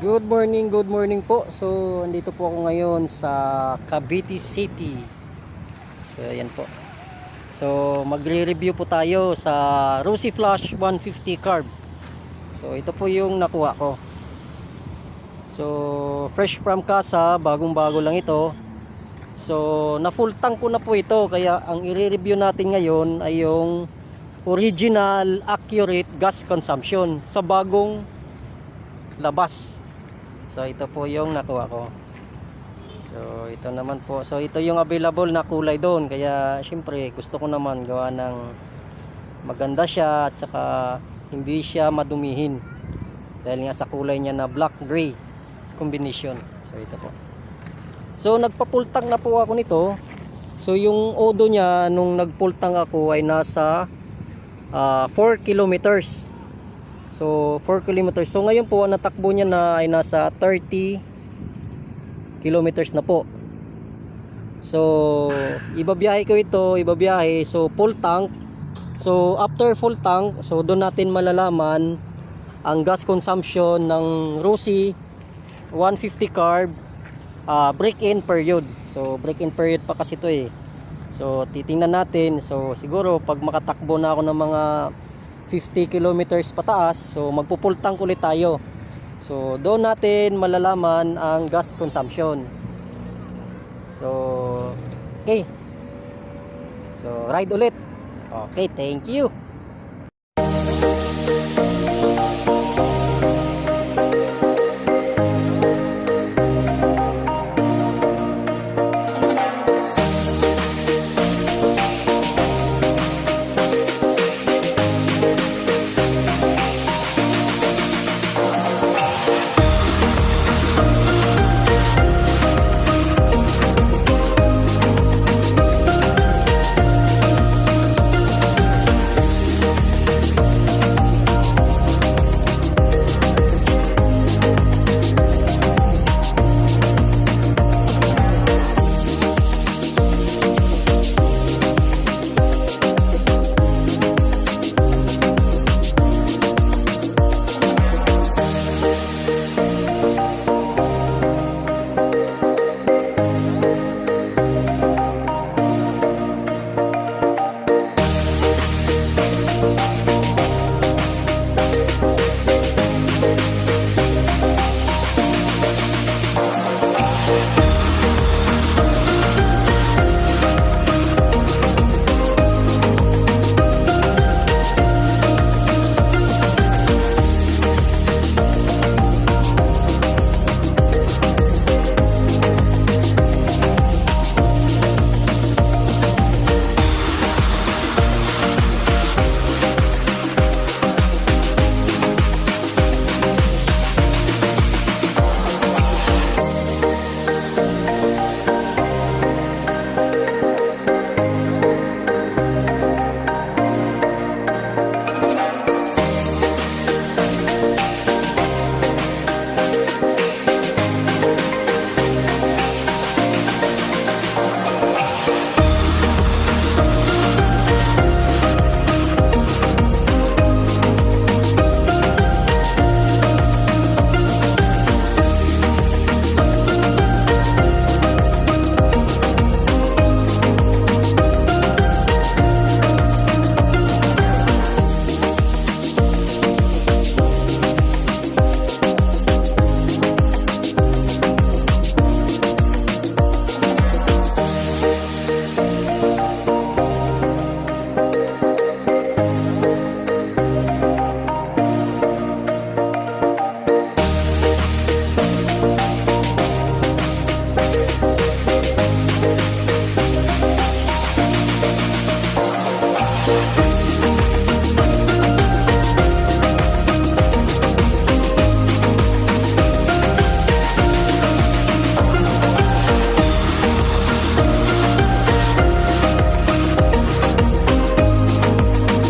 Good morning po. So, andito po ako ngayon sa Cavite City. So, ayan po. So, magre-review po tayo sa Rosy Flash 150 carb. So, ito po yung nakuha ko. So, fresh from casa, bagong-bago lang ito. So, na full tank ko na po ito. Kaya, ang i-review natin ngayon ay yung original accurate gas consumption sa bagong labas. So ito po yung nakuha ko. So ito naman po. So ito yung available na kulay doon. Kaya syempre gusto ko naman gawa ng maganda siya at saka hindi siya madumihin. Dahil nga sa kulay niya na black gray combination. So ito po. So nagpa-full-tank na po ako nito. So yung odo niya nung nag-full-tank ako ay nasa 4 kilometers. So 4 kilometers. So ngayon po natakbo niya na ay nasa 30 kilometers na po. So ibabiyahe ko ito, so full tank. So after full tank, so doon natin malalaman ang gas consumption ng Rosy 150 carb break-in period. So break-in period pa kasi ito eh. So titingnan natin. So siguro pag makatakbo na ako ng mga 50 kilometers pataas, so magpo-full tank ulit tayo. So doon natin malalaman ang gas consumption. So okay. So ride ulit. Okay, thank you.